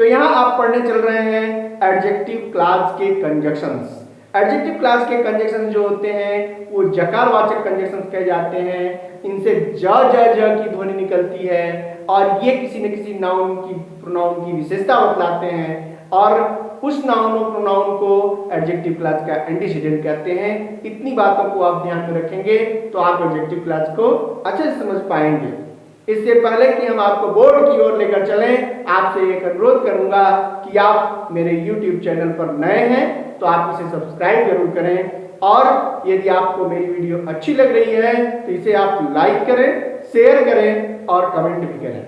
तो यहाँ आप पढ़ने चल रहे हैं एडजेक्टिव क्लास के कंजक्शंस। एडजेक्टिव क्लास के कंजक्शन जो होते हैं वो जकारवाचक कंजक्शंस कहे जाते हैं। इनसे ज की ध्वनि निकलती है और ये किसी न किसी नाउन की प्रोनाउन की विशेषता बतलाते हैं और उस नाउन और प्रोनाउन को एडजेक्टिव क्लास का एंटीसीडेंट कहते हैं। इतनी बातों को आप ध्यान में रखेंगे तो आप एडजेक्टिव क्लास को अच्छे से समझ पाएंगे। इससे पहले कि हम आपको बोर्ड की ओर लेकर चलें, आपसे एक अनुरोध करूंगा कि आप मेरे YouTube चैनल पर नए हैं तो आप इसे सब्सक्राइब जरूर करें और यदि आपको मेरी वीडियो अच्छी लग रही है तो इसे आप लाइक करें, शेयर करें और कमेंट भी करें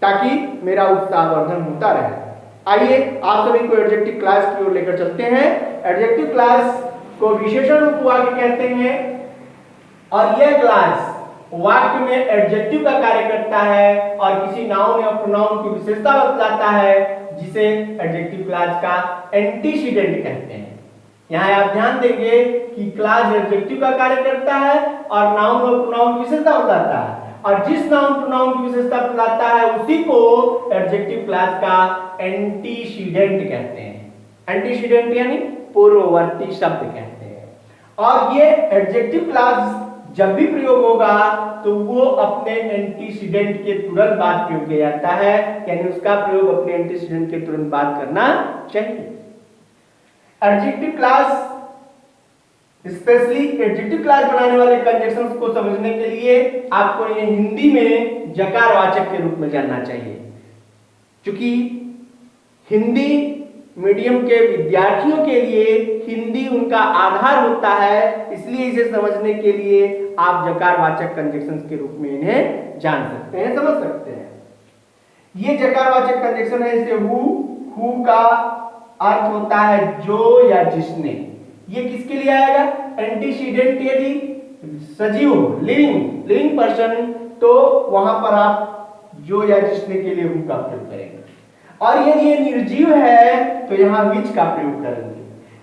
ताकि मेरा उत्साहवर्धन होता रहे। आइए आप सभी को एडजेक्टिव क्लास की ओर लेकर चलते हैं। एडजेक्टिव क्लास को विशेषण रूप वाक्य कहते हैं और यह क्लास वाक्य में एडजेक्टिव का कार्य करता है और किसी नाउन या प्रोनाउन की विशेषता बतलाता है जिसे एडजेक्टिव क्लास का एंटीसीडेंट कहते हैं। यहाँ आप ध्यान देंगे कि क्लास एडजेक्टिव का कार्य करता है और नाउन और प्रोनाउन की विशेषता बतलाता है और जिस नाउन प्रोनाउन की विशेषता बतलाता है उसी को एडजेक्टिव क्लास का एंटीसीडेंट कहते हैं। एंटीसीडेंट यानी पूर्ववर्ती शब्द कहते हैं। और ये एडजेक्टिव क्लास जब भी प्रयोग होगा तो वो अपने एंटीसीडेंट के तुरंत बाद प्रयोग किया जाता है, यानी उसका प्रयोग अपने एंटीसीडेंट के तुरंत बाद करना चाहिए। Adjective class specially adjective class बनाने वाले कंजक्शंस को समझने के लिए आपको ये हिंदी में जकारवाचक के रूप में जानना चाहिए। क्योंकि हिंदी मीडियम के विद्यार्थियों के लिए हिंदी उनका आधार होता है, इसलिए इसे समझने के लिए आप जकारवाचक कंजक्शंस के रूप में इन्हें जान सकते हैं, समझ सकते हैं। ये जकारवाचक कंजक्शन है, जैसे हु का अर्थ होता है जो या जिसने। ये किसके लिए आएगा? एंटीसीडेंट यदि सजीव लिविंग पर्सन तो वहां पर आप जो या जिसने के लिए हु का प्रयोग करेंगे और यदि ये निर्जीव है तो यहाँ विच का प्रयोग करेंगे।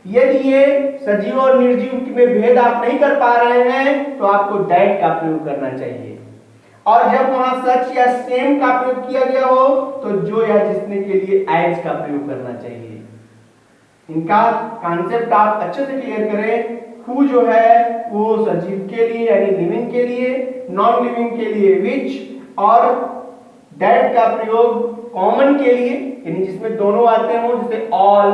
यदि ये सजीव और निर्जीव में भेद आप नहीं कर पा रहे हैं तो आपको दैट का प्रयोग करना चाहिए और जब वहां सच या सेम का प्रयोग किया गया हो तो जो या जिसने के लिए एज का प्रयोग करना चाहिए। इनका कॉन्सेप्ट आप अच्छे से क्लियर करें। हु जो है वो सजीव के लिए यानी लिविंग के लिए, नॉन लिविंग के लिए विच और दैट का प्रयोग कॉमन के लिए यानी जिसमें दोनों आते हैं, जैसे ऑल,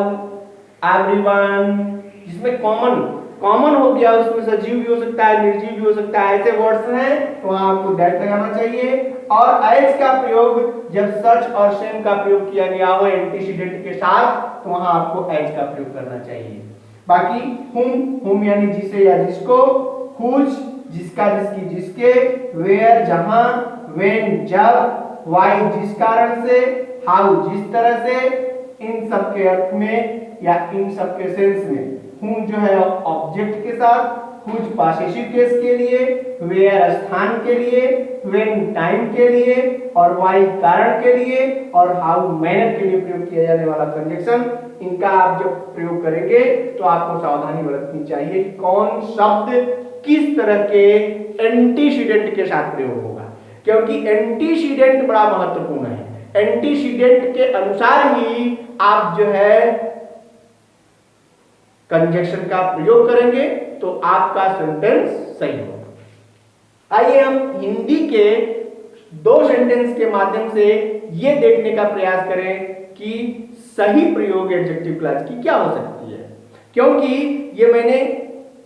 एवरीवन, जिसमें कॉमन हो गया उसमें सजीव भी हो सकता है, निर्जीव भी हो सकता है, ऐसे वर्ड्स हैं तो वहां आपको दैट लगाना चाहिए। और एज का प्रयोग जब सच और सेम का प्रयोग किया गया हो एंटीसीडेंट के साथ तो वहां आपको एज का प्रयोग करना चाहिए। बाकी हुम यानी जिसे या जिसको, हुज जिसका जिसकी जिसके, वेयर जहां, व्हेन जब, वाई जिस कारण से, हाउ जिस तरह से, इन सब के अर्थ में या इन सब के सेंस में। हुम जो है ऑब्जेक्ट के साथ, हुज पासेसिव केस के लिए, वेयर स्थान के लिए, व्हेन टाइम के लिए और वाई कारण के लिए और हाउ मैनर के लिए प्रयोग किया जाने वाला कंजक्शन। इनका आप जब प्रयोग करेंगे तो आपको सावधानी बरतनी चाहिए कि कौन शब्द किस तरह के एंटीसीडेंट के साथ प्रयोग होगा, क्योंकि एंटीसीडेंट बड़ा महत्वपूर्ण है। एंटीसीडेंट के अनुसार ही आप जो है कंजक्शन का प्रयोग करेंगे तो आपका सेंटेंस सही होगा। आइए हम हिंदी के दो सेंटेंस के माध्यम से यह देखने का प्रयास करें कि सही प्रयोग एडजेक्टिव क्लास की क्या हो सकती है, क्योंकि ये मैंने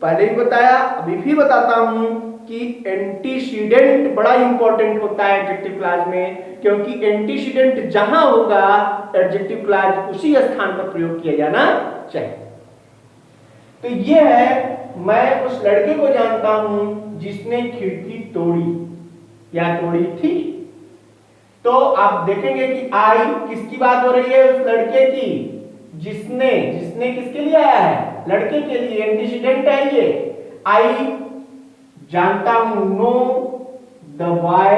पहले भी बताया, अभी भी बताता हूं कि एंटीसीडेंट बड़ा इंपॉर्टेंट होता है एडजेक्टिव क्लास में, क्योंकि एंटीसीडेंट जहां होगा एडजेक्टिव क्लास उसी स्थान पर प्रयोग किया जाना चाहिए। तो ये है, मैं उस लड़के को जानता हूं जिसने खिड़की तोड़ी या तोड़ी थी। तो आप देखेंगे कि आई किसकी बात हो रही है? उस लड़के की, जिसने किसके लिए आया है? लड़के के लिए, एंटीसीडेंट है ये। आई जानता हूं, नो द बॉय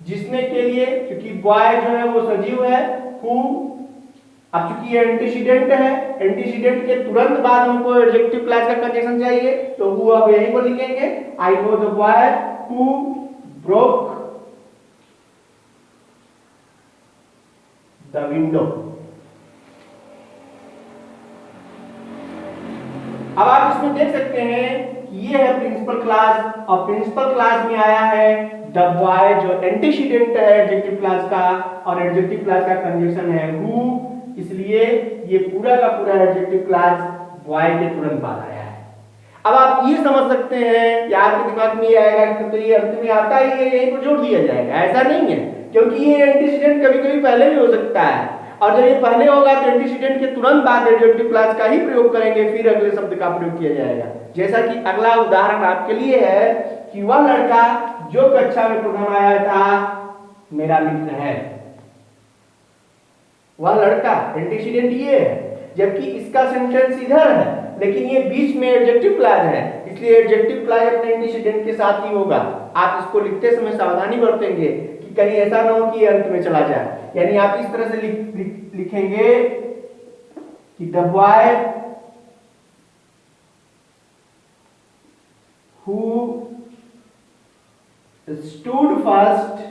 जिसने के लिए, क्योंकि बॉय जो है वो सजीव है। हु अब चूंकि ये एंटीसीडेंट है, एंटीसीडेंट के तुरंत बाद हमको एडजेक्टिव क्लास का कंजक्शन चाहिए तो हु अब यहीं पर लिखेंगे, I know the boy who broke the window. अब आप इसमें देख सकते हैं कि ये है प्रिंसिपल क्लास, और प्रिंसिपल क्लास में आया है द बॉय, जो एंटीसीडेंट है एडजेक्टिव क्लास का, और एडजेक्टिव क्लास का कंजंक्शन है हु, इसलिए ये पूरा का पूरा एडजेक्टिव क्लास बॉय के तुरंत बाद आया है। अब आप ये समझ सकते हैं कि आपके दिमाग में ये आएगा कि तो ये अर्थ में आता ही है, यहीं पर जोड़ दिया जाएगा। ऐसा नहीं है, क्योंकि ये एंटीसीडेंट कभी कभी पहले भी हो सकता है, और जब ये पहले होगा तो एंटीसीडेंट के तुरंत बाद एडजेक्टिव क्लास का ही प्रयोग करेंगे, फिर अगले शब्द का प्रयोग किया जाएगा। जैसा कि अगला उदाहरण आपके लिए है कि वह लड़का जो कक्षा में प्रथम आया था मेरा मित्र है। वह लड़का एंटीसीडेंट ये है, जबकि इसका सेंटेंस इधर है, लेकिन ये बीच में एडजेक्टिव क्लॉज है, इसलिए एडजेक्टिव क्लॉज अपने एंटीसीडेंट के साथ ही होगा। आप इसको लिखते समय सावधानी बरतेंगे कि कहीं ऐसा ना हो कि अंत में चला जाए। यानी आप इस तरह से लिखेंगे कि the boy who stood first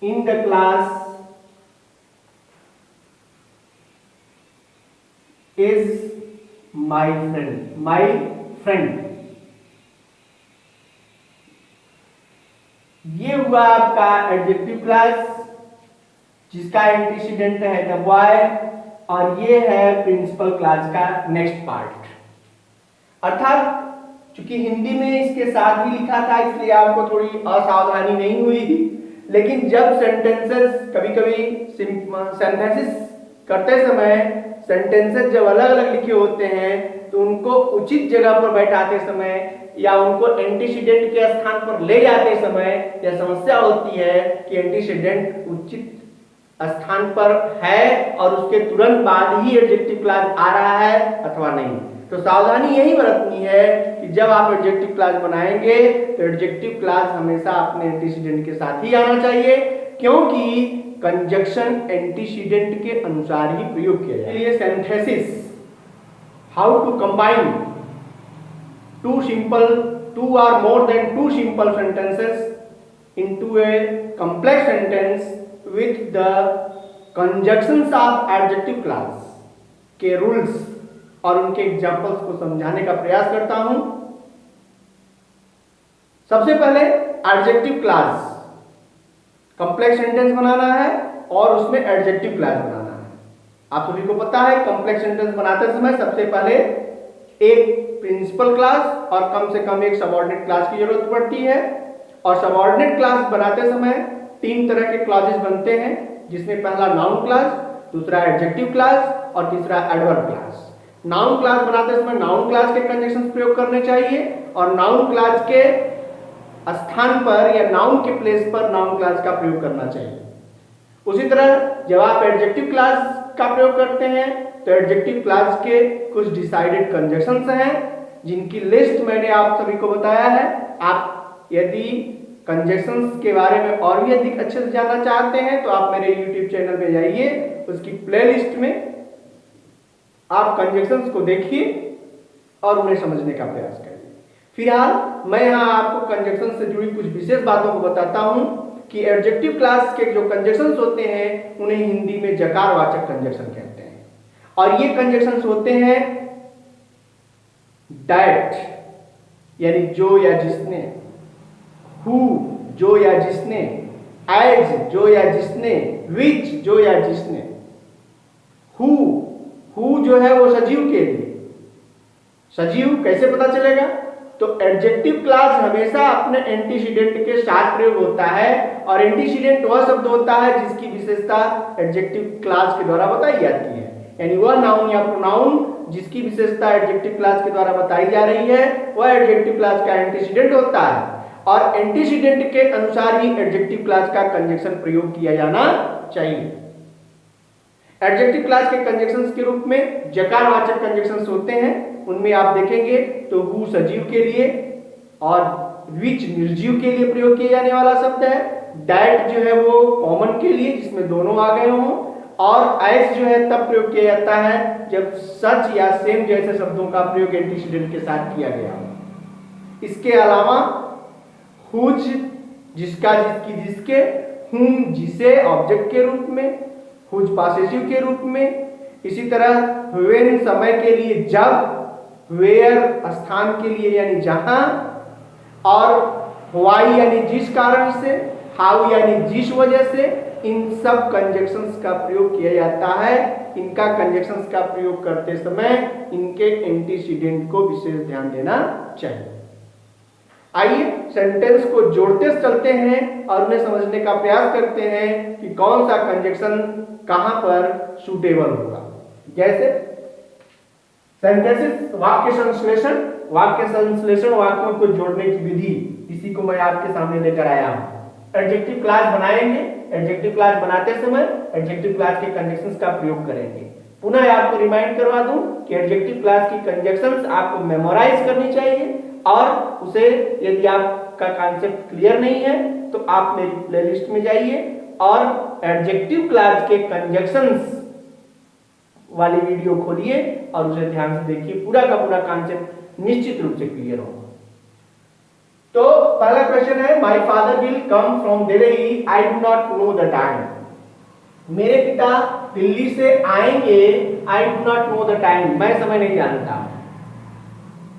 in the class is my friend। ये हुआ आपका एडजेक्टिव क्लास, जिसका एंटीसीडेंट है द बॉय, और ये है प्रिंसिपल क्लास का नेक्स्ट पार्ट। अर्थात चूंकि हिंदी में इसके साथ ही लिखा था, इसलिए आपको थोड़ी असावधानी नहीं हुई, लेकिन जब सेंटेंसेस कभी कभी सिंथेसिस करते समय सेंटेंसेस जब अलग अलग लिखे होते हैं तो उनको उचित जगह पर बैठाते समय या उनको एंटीसीडेंट के स्थान पर ले जाते समय यह समस्या होती है कि एंटीसीडेंट उचित स्थान पर है और उसके तुरंत बाद ही एडजेक्टिव क्लॉज आ रहा है अथवा नहीं। तो सावधानी यही बरतनी है कि जब आप एडजेक्टिव क्लॉज बनाएंगे तो एडजेक्टिव क्लॉज हमेशा अपने एंटीसीडेंट के साथ ही आना चाहिए, क्योंकि कंजक्शन एंटीसीडेंट के अनुसार ही प्रयोग किया जाए। ये synthesis, how to combine two or more than two simple sentences into a complex sentence with the conjunctions of adjective clause के रूल्स और उनके एग्जांपल्स को समझाने का प्रयास करता हूं। सबसे पहले एडजेक्टिव क्लॉज, कॉम्प्लेक्स सेंटेंस बनाना है और उसमें एडजेक्टिव क्लॉज बनाना है। आप सभी को पता है कॉम्प्लेक्स सेंटेंस बनाते समय सबसे पहले एक प्रिंसिपल क्लॉज और कम से कम एक सबऑर्डिनेट क्लॉज की जरूरत पड़ती है, और सबऑर्डिनेट क्लॉज बनाते समय तीन तरह के क्लॉजेस बनते हैं, जिसमें पहला नाउन क्लॉज, दूसरा एडजेक्टिव क्लॉज और तीसरा एडवर्ब क्लॉज। नाउन क्लॉज बनाते समय नाउन क्लॉज के कंजक्शंस प्रयोग करने चाहिए और नाउन क्लॉज के स्थान पर या नाउन के प्लेस पर नाउन क्लॉज का प्रयोग करना चाहिए। उसी तरह जब आप एडजेक्टिव क्लॉज का प्रयोग करते हैं तो एडजेक्टिव क्लॉज के कुछ डिसाइडेड कंजक्शंस हैं जिनकी लिस्ट मैंने आप सभी को बताया है। आप यदि कंजक्शंस के बारे में और भी अधिक अच्छे से जानना चाहते हैं तो आप मेरे YouTube चैनल पे जाइए, उसकी प्लेलिस्ट में आप कंजक्शंस को देखिए और उन्हें समझने का प्रयास करिए। फिलहाल मैं यहाँ आपको कंजक्शन से जुड़ी कुछ विशेष बातों को बताता हूँ कि एडजेक्टिव क्लॉज के जो कंजक्शंस होते हैं उन्हें हिंदी में जकारवाचक कंजक्शन कहते हैं, और ये कंजक्शंस होते हैं दैट यानी जो या जिसने, हु जो या जिसने, एज जो या जिसने, विच जो या जिसने। हु जो है वो सजीव के लिए, सजीव कैसे पता चलेगा? तो एडजेक्टिव क्लॉज हमेशा अपने एंटीसीडेंट के साथ प्रयोग होता है, और एंटीसीडेंट वह शब्द होता है जिसकी विशेषता एडजेक्टिव क्लॉज के द्वारा बताई जाती है, यानी वह नाउन या प्रोनाउन जिसकी विशेषता एडजेक्टिव क्लॉज के द्वारा बताई जा रही है वह एडजेक्टिव क्लॉज का एंटीसीडेंट होता है, और एंटीसीडेंट के अनुसार ही एडजेक्टिव क्लॉज का कंजक्शन प्रयोग किया जाना चाहिए। एडजेक्टिव क्लॉज के कंजक्शंस के रूप में जकारवाचक कंजक्शंस होते हैं, उनमें आप देखेंगे तो हु सजीव के लिए और विच निर्जीव के लिए प्रयोग किया जाने वाला शब्द है, दैट जो है वो कॉमन के लिए जिसमें दोनों आ गए हों, और एज जो है तब प्रयोग किया जाता है जब सच या सेम जैसे शब्दों का प्रयोग एंटीसीडेंट के साथ किया गया हो। इसके अलावा हुज, जिसका, जिसकी, जिसके, whom जिसे ऑब्जेक्ट के रूप में, whose पॉसेसिव के रूप में। इसी तरह when समय के लिए जब, where स्थान के लिए यानी जहां, और why यानी जिस कारण से, how यानी जिस वजह से। इन सब कंजक्शंस का प्रयोग किया जाता है। इनका कंजक्शंस का प्रयोग करते समय इनके एंटीसीडेंट को विशेष ध्यान देना चाहिए। आइए सेंटेंस को जोड़ते चलते हैं और उन्हें समझने का प्रयास करते हैं कि कौन सा कंजक्शन कहां पर सुटेबल होगा। जैसे सेंटेंसेस, वाक्य संश्लेषण। वाक्य संश्लेषण, वाक्यों को जोड़ने की विधि, इसी को मैं आपके सामने लेकर आया हूं। एडजेक्टिव क्लास बनाएंगे, एडजेक्टिव क्लास बनाते समय एडजेक्टिव क्लास के कंजक्शंस का प्रयोग करेंगे। पुनः आपको रिमाइंड करवा दूं कि एडजेक्टिव क्लास की कंजक्शंस आपको मेमोराइज करनी चाहिए, और उसे यदि आपका कॉन्सेप्ट क्लियर नहीं है तो आप मेरी प्लेलिस्ट में जाइए और एडजेक्टिव क्लास के कंजक्शंस वाली वीडियो खोलिए और उसे ध्यान से देखिए। पूरा का पूरा कॉन्सेप्ट निश्चित रूप से क्लियर होगा। तो पहला क्वेश्चन है, my father will come from Delhi, I do not know the time. मेरे पिता दिल्ली से आएंगे, I do not know the time, मैं समय नहीं जानता।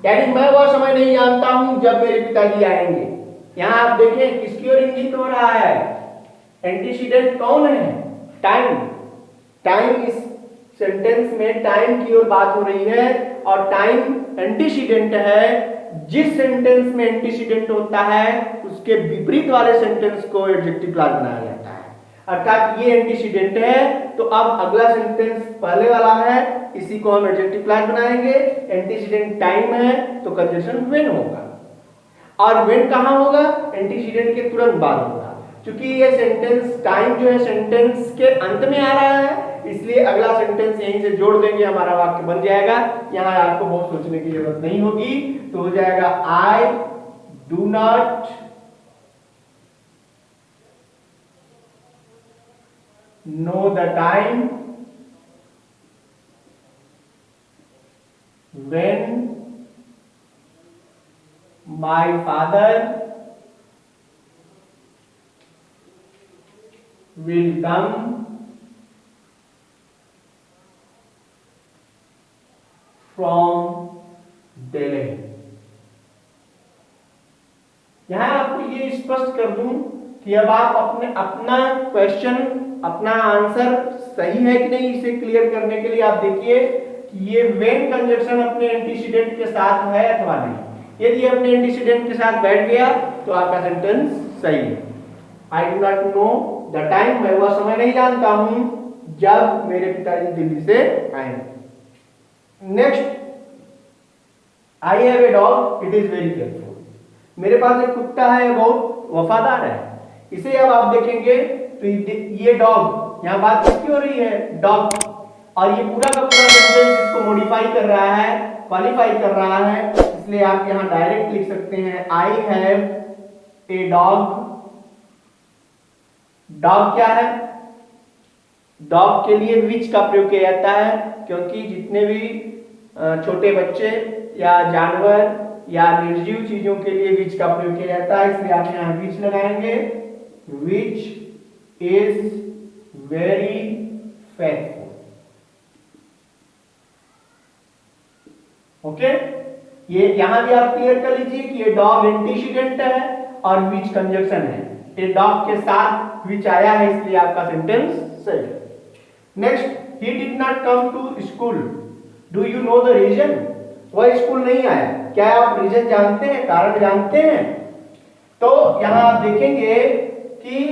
यानी मैं वह समय नहीं जानता हूं जब मेरे पिताजी आएंगे। यहां आप देखें किसकी ओर इंगित हो रहा है, एंटीसीडेंट कौन है, टाइम। टाइम, इस सेंटेंस में टाइम की ओर बात हो रही है और टाइम एंटीसीडेंट है। जिस सेंटेंस में एंटीसीडेंट होता है उसके विपरीत वाले सेंटेंस को एडजेक्टिव क्लास बनाया जाता है। अर्थात ये एंटीसीडेंट है तो अब अगला सेंटेंस पहले वाला है, इसी को हम एडजेक्टिव क्लास बनाएंगे। एंटीसीडेंट टाइम है तो कंजक्शन व्हेन होगा, और व्हेन कहां होगा, एंटीसीडेंट के तुरंत बाद होगा। क्योंकि ये सेंटेंस टाइम जो है सेंटेंस के अंत में आ रहा है, इसलिए अगला सेंटेंस यहीं से जोड़ देंगे, हमारा वाक्य बन जाएगा। यहां आपको बहुत सोचने की जरूरत नहीं होगी, तो हो जाएगा I do not know the time when my father will come from Delhi। यहां आपको ये स्पष्ट कर दूं कि अब आप अपना क्वेश्चन, अपना आंसर सही है कि नहीं, इसे क्लियर करने के लिए आप देखिए कि ये व्हेन कंजक्शन अपने एंटीसीडेंट के साथ है अथवा नहीं। यदि अपने एंटीसीडेंट के साथ बैठ गया तो आपका सेंटेंस सही है। I do not know the time, मैं वह समय नहीं जानता हूं जब मेरे पिताजी दिल्ली से आएंगे। Next, I have a dog, it is very careful. मेरे पास एक कुत्ता है, बहुत वफादार है। इसे अब आप देखेंगे तो ये डॉग, यहां बात किसकी हो रही है, डॉग, और ये पूरा का पूरा सेंटेंस इसको मॉडिफाई कर रहा है, क्वालिफाई कर रहा है। इसलिए आप यहां डायरेक्ट लिख सकते हैं I have a dog. Dog क्या है, डॉग के लिए विच का प्रयोग किया जाता है, क्योंकि जितने भी छोटे बच्चे या जानवर या निर्जीव चीजों के लिए विच का प्रयोग किया जाता है, इसलिए आप यहां विच लगाएंगे। Which is very faithful. Okay, ये यहां भी आप क्लियर कर लीजिए कि ये डॉग एंटीसीडेंट है और विच कंजक्शन है। ये डॉग के साथ विच आया है, इसलिए आपका सेंटेंस सही है। Next, he did not come to school, do you know the reason. वह स्कूल नहीं आया, क्या आप रीजन जानते हैं, कारण जानते हैं। तो यहां आप देखेंगे कि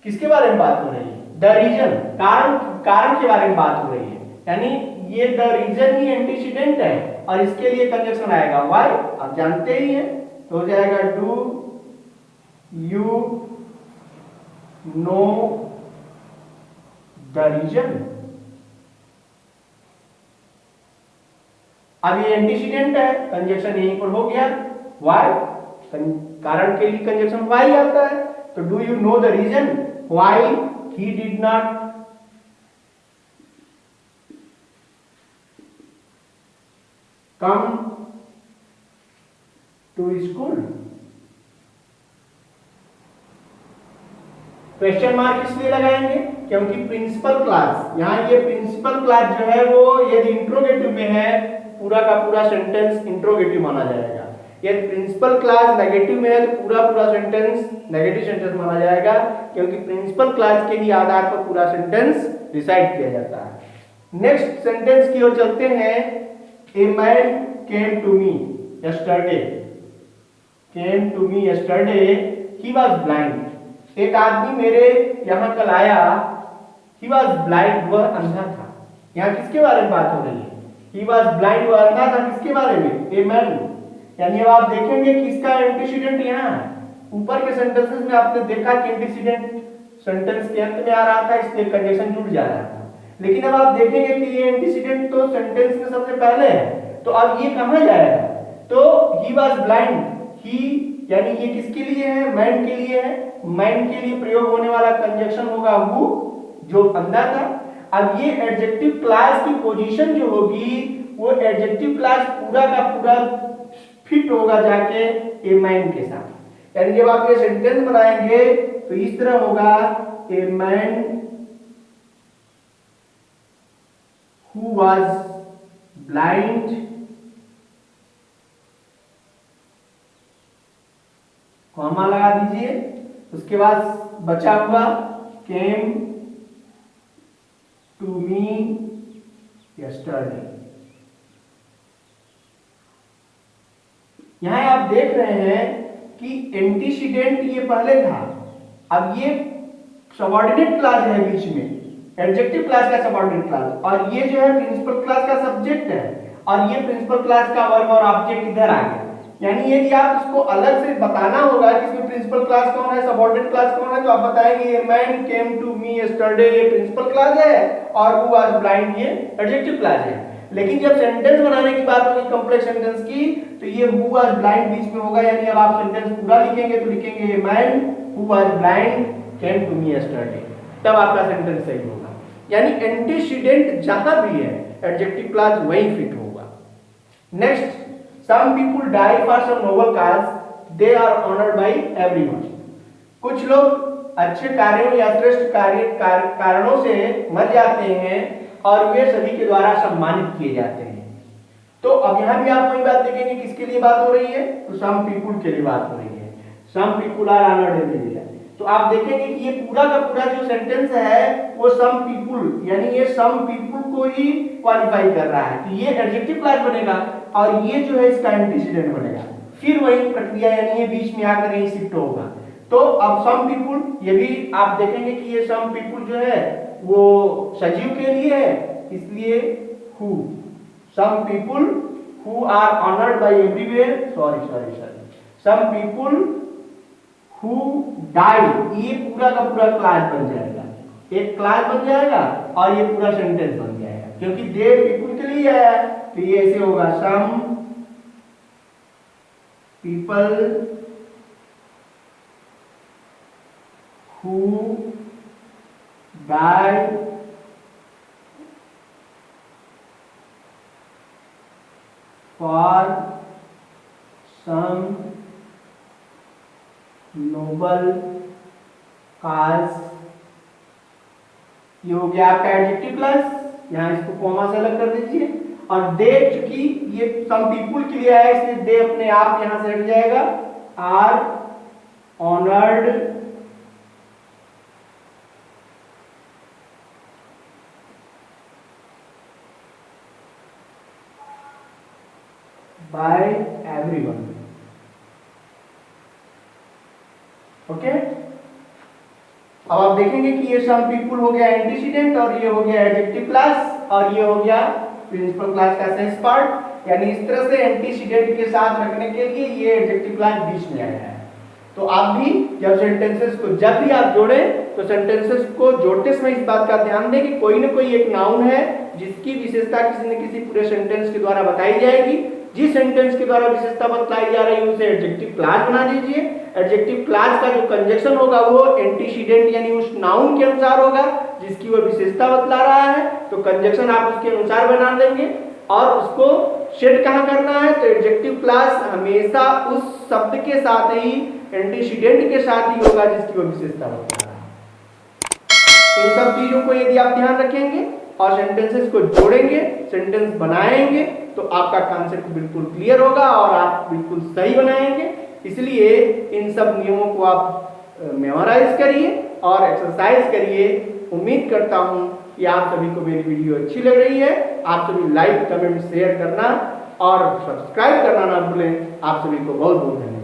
किसके बारे में बात हो रही है, द रीजन, कारण के बारे में बात हो रही है। यानी ये द रीजन ही एंटीसीडेंट है और इसके लिए कंजक्शन आएगा व्हाई, आप जानते ही हैं, तो हो जाएगा do you know the reason. अब ये एंटीसीडेंट है, कंजक्शन यहीं पर हो गया, व्हाई, कारण के लिए कंजक्शन व्हाई आता है, तो do you know the reason why he did not come to school. Question mark इसलिए लगाएंगे क्योंकि प्रिंसिपल क्लास, यहाँ ये प्रिंसिपल क्लास जो है वो यदि इंट्रोगेटिव में है, पूरा का पूरा सेंटेंस इंट्रोगेटिव माना जाएगा। यदि प्रिंसिपल क्लास नेगेटिव में है तो पूरा पूरा सेंटेंस नेगेटिव सेंटेंस माना जाएगा, क्योंकि प्रिंसिपल क्लास के ही आधार पर पूरा सेंटेंस डिसाइड किया जाता है। नेक्स्ट सेंटेंस की ओर चलते हैं। A man came to me yesterday, came to me yesterday, he was blind. एक आदमी मेरे यहाँ कल आया, ही वाज ब्लाइंड, वह अंधा था। यहाँ किसके बारे में बात हो रही है? ही वाज ब्लाइंड, वह अंधा था, किसके बारे में? A man. यानी अब आप देखेंगे कि इसका एंटीसीडेंट यहाँ है। ऊपर के सेंटेंसेस में आपने देखा कि एंटीसीडेंट सेंटेंस के अंत में आ रहा था, इसलिए कंडीशन जुड़ जा रहा था। लेकिन अब आप देखेंगे कि ये एंटीसीडेंट तो सेंटेंस में सबसे पहले है, तो अब ये कहाँ जाएगा? तो ही वाज ब्लाइंड, ही यानी ये किसके लिए है? मैन के लिए है। मैन के लिए प्रयोग होने वाला कंजक्शन होगा हु, जो अंधा था। अब ये एडजेक्टिव क्लास की पोजीशन जो होगी वो एडजेक्टिव क्लास पूरा का पूरा फिट होगा जाके ए मैन के साथ। यानी जब आप ये सेंटेंस बनाएंगे तो इस तरह होगा, a man who was blind comma लगा दीजिए, उसके बाद बचा हुआ केम टू मी यस्टरडे। यहां आप देख रहे हैं कि एंटीसीडेंट ये पहले था, अब ये सबऑर्डिनेट क्लास है बीच में, एडजेक्टिव क्लास का सबऑर्डिनेट क्लास, और ये जो है प्रिंसिपल क्लास का सब्जेक्ट है, और ये प्रिंसिपल क्लास का वर्ब और ऑब्जेक्ट इधर आ गया। यानी यदि आप इसको अलग से बताना होगा कि इसमें प्रिंसिपल क्लास कौन है, सबऑर्डिनेट क्लास कौन है, तो आप बताएंगे ये man came to me yesterday ये प्रिंसिपल क्लास है और हु वाज ब्लाइंड ये एडजेक्टिव क्लास है। लेकिन जब सेंटेंस बनाने की बात होगी कॉम्प्लेक्स सेंटेंस की, तो ये हु वाज ब्लाइंड बीच में होगा। यानी अब आप सेंटेंस पूरा लिखेंगे तो लिखेंगे ये man who was blind came to me yesterday, तब आपका सेंटेंस सही होगा। यानी एंटीसीडेंट जहां भी है एडजेक्टिव क्लास वहीं फिट होगा। Next, some people die for some noble cause, they are honored by everyone। कुछ लोग अच्छे कार्यों या श्रेष्ठ कारणों से मर जाते हैं और वे सभी के द्वारा सम्मानित किए जाते हैं। तो अब यहाँ भी आप वही बात देखेंगे, किसके लिए बात हो रही है? तो some people के लिए बात हो रही है। some people are honored everywhere। तो आप देखेंगे कि ये पूरा का पूरा जो सेंटेंस है वो some people, यानी ये some people को ही क्वालिफाई कर रहा है, तो ये एडजेक्टिव क्लास बनेगा और ये जो है इसका एंटीसीडेंट बनेगा। फिर वही प्रक्रिया, यानी ये बीच में आकर यही शिफ्ट होगा। तो अब सम पीपुल, ये भी आप देखेंगे कि ये सम पीपुल जो है वो सजीव के लिए है, इसलिए who, some people who are honoured by everywhere, some people who die, ये पूरा का पूरा क्लास बन जाएगा, एक क्लास बन जाएगा और ये पूरा सेंटेंस बन जाएगा, क्योंकि दे पीपुल के लिए है। तो ये ऐसे होगा, some people who die for some noble cause. ये हो गया आपका एडजेक्टिव क्लास, यहां इसको कॉमा से अलग कर दीजिए। और दे, चूंकि ये सम पीपुल के लिए है इसलिए दे अपने आप यहां से हट जाएगा, are honoured by everyone. Okay, अब आप देखेंगे कि ये सम पीपुल हो गया एंटीसीडेंट और ये हो गया एडजेक्टिव क्लास और ये हो गया प्रिंसिपल क्लास का सेंस पार्ट। यानी इस तरह से एंटीसीडेंट के साथ रखने के लिए ये एडजेक्टिव क्लास बीच में आया है। तो आप भी जब सेंटेंसेस को जब भी आप जोड़ें तो सेंटेंसेस को जोड़ते समय इस बात का ध्यान दें कि कोई ना कोई एक नाउन है जिसकी विशेषता किसी न किसी पूरे सेंटेंस के द्वारा बताई जाएगी। जिस सेंटेंस के द्वारा विशेषता बतलाई जा रही है उसे एडजेक्टिव क्लास बना दीजिए। एडजेक्टिव क्लास का जो कंजक्शन होगा वो एंटीसीडेंट यानी उस नाउन के अनुसार होगा जिसकी वो विशेषता बतला रहा है, तो कंजक्शन आप उसके अनुसार बना देंगे। और उसको सेट कहाँ करना है, तो एडजेक्टिव क्लास हमेशा उस शब्द के साथ ही एंटीसीडेंट के साथ ही होगा जिसकी वो विशेषता बता रहा है। इन सब चीजों को यदि आप ध्यान रखेंगे और सेंटेंसेस को जोड़ेंगे, सेंटेंस बनाएंगे, तो आपका कॉन्सेप्ट बिल्कुल क्लियर होगा और आप बिल्कुल सही बनाएंगे। इसलिए इन सब नियमों को आप मेमोराइज करिए और एक्सरसाइज करिए। उम्मीद करता हूं कि आप सभी को मेरी वीडियो अच्छी लग रही है। आप सभी लाइक, कमेंट, शेयर करना और सब्सक्राइब करना ना भूलें। आप सभी को बहुत बहुत धन्यवाद।